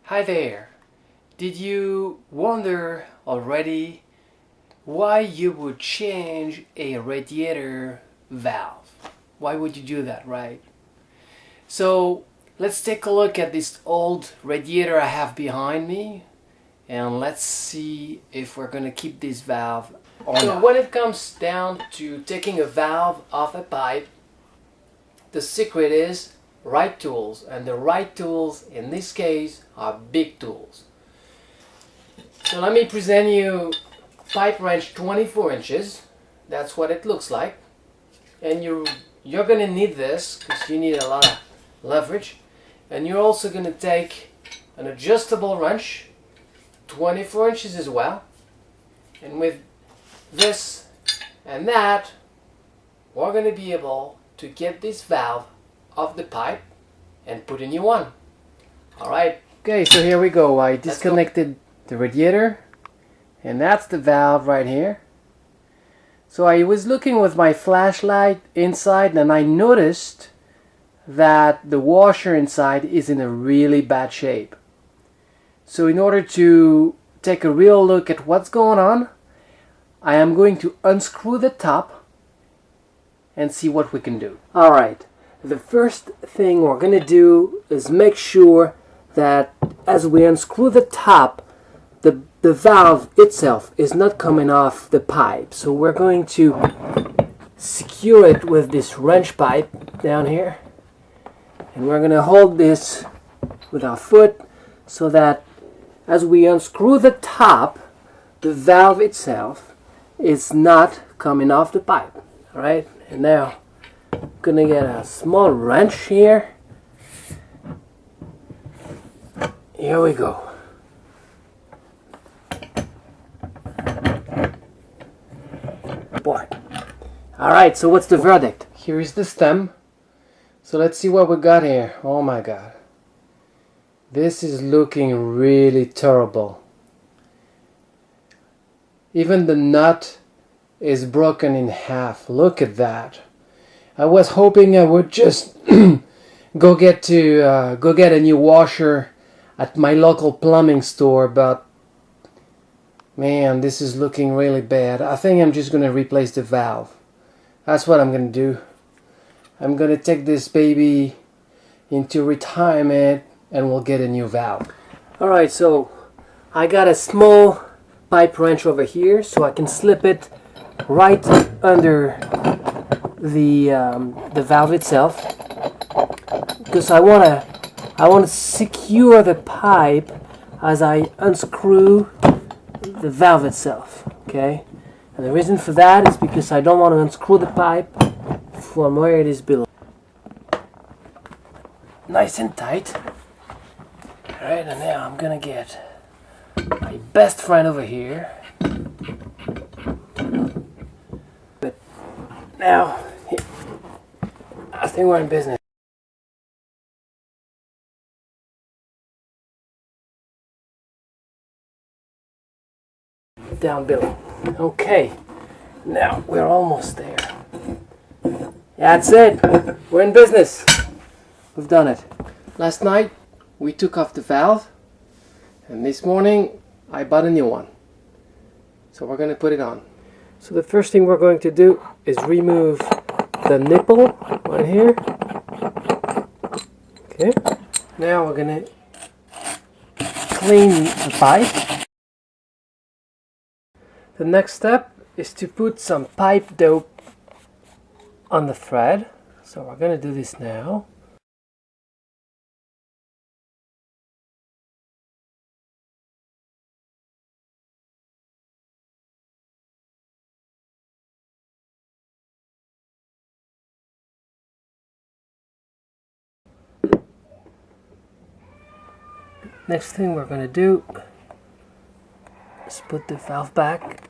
Hi there. Did you wonder already why you would change a radiator valve? Why would you do that, right? So let's take a look at this old radiator I have behind me and let's see if we're gonna keep this valve or not. When it comes down to taking a valve off a pipe, the secret is right tools, and the right tools in this case are big tools. So let me present you pipe wrench 24 inches. That's what it looks like, and you're gonna need this because you need a lot of leverage, and you're also gonna take an adjustable wrench 24 inches as well, and with this and that we're gonna be able to get this valve off the pipe and put a new one. Alright. Okay, so here we go. I disconnected the radiator and that's the valve right here. So I was looking with my flashlight inside and I noticed that the washer inside is in a really bad shape. So in order to take a real look at what's going on, I am going to unscrew the top and see what we can do. Alright, the first thing we're going to do is make sure that as we unscrew the top, the valve itself is not coming off the pipe. So we're going to secure it with this wrench pipe down here. And we're going to hold this with our foot so that as we unscrew the top, the valve itself is not coming off the pipe. Alright, and now I'm going to get a small wrench here. Here we go. Boy. Alright, so what's the verdict? Here is the stem. So let's see what we got here. Oh my god. This is looking really terrible. Even the nut is broken in half. Look at that. I was hoping I would just go get a new washer at my local plumbing store, but man, this is looking really bad. I think I'm just going to replace the valve. That's what I'm going to do. I'm going to take this baby into retirement and we'll get a new valve. Alright, so I got a small pipe wrench over here so I can slip it right under the valve itself, because I want to secure the pipe as I unscrew the valve itself. Okay, and the reason for that is because I don't want to unscrew the pipe from where it is below. Nice and tight. Alright, and now I'm gonna get my best friend over here. But now I think we're in business. Down below. Okay, now we're almost there. That's it. We're in business. We've done it. Last night we took off the valve, and this morning I bought a new one. So we're going to put it on. So the first thing we're going to do is remove the nipple right here. Okay. Now we're going to clean the pipe. The next step is to put some pipe dope on the thread. So we're going to do this now. Next thing we're going to do is put the valve back.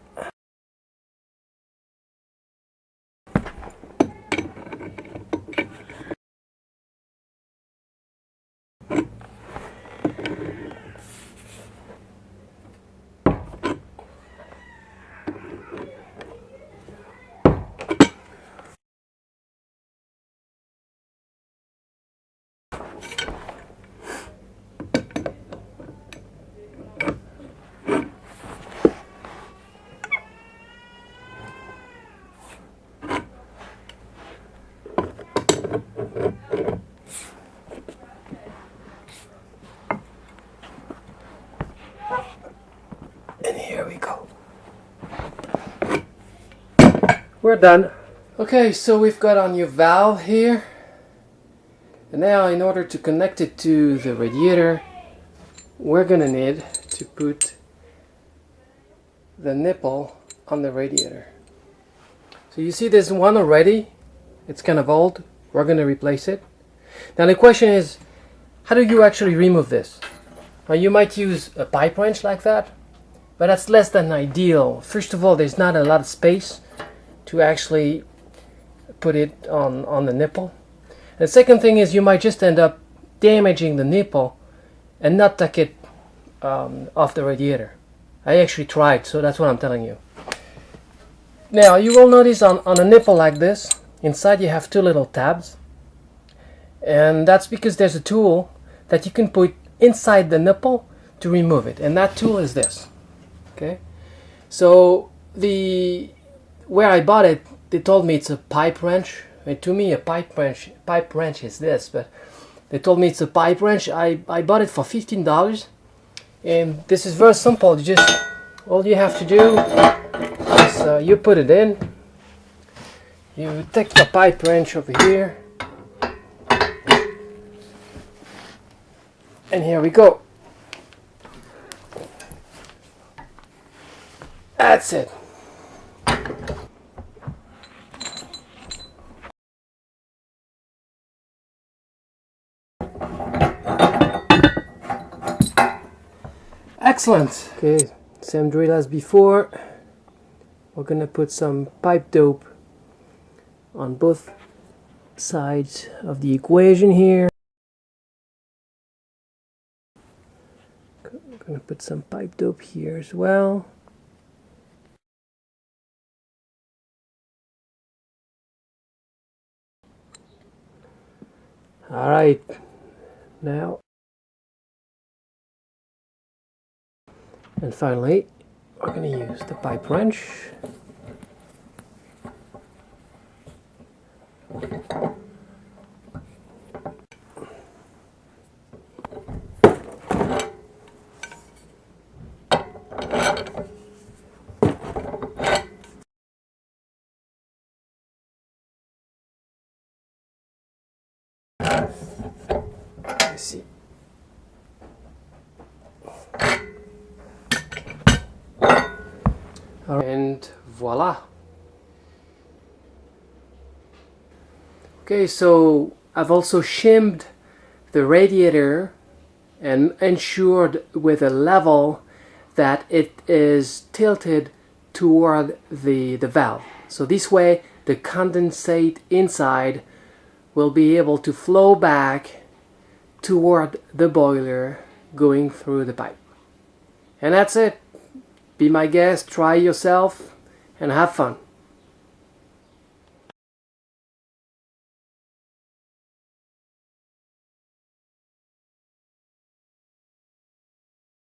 And here we go. We're done. Okay, so we've got our new valve here. And now in order to connect it to the radiator, we're gonna need to put the nipple on the radiator. So you see there's one already. It's kind of old. We're gonna replace it. Now the question is, how do you actually remove this? Now you might use a pipe wrench like that, but that's less than ideal. First of all, there's not a lot of space to actually put it on the nipple. And the second thing is you might just end up damaging the nipple and not take it off the radiator. I actually tried, so that's what I'm telling you. Now you will notice on a nipple like this, inside you have two little tabs, and that's because there's a tool that you can put inside the nipple to remove it, and that tool is this. Okay, so where I bought it, they told me it's a pipe wrench. And to me, a pipe wrench is this, but they told me it's a pipe wrench. I bought it for $15, and this is very simple. All you have to do is you put it in. You take the pipe wrench over here, and here we go. That's it. Excellent. Okay, same drill as before. We're gonna put some pipe dope on both sides of the equation here. We're gonna put some pipe dope here as well. All right, now, and finally, we're going to use the pipe wrench. Let's see. And voila. Okay, so I've also shimmed the radiator and ensured with a level that it is tilted toward the valve. So this way the condensate inside will be able to flow back toward the boiler going through the pipe. And that's it. Be my guest, try yourself, and have fun.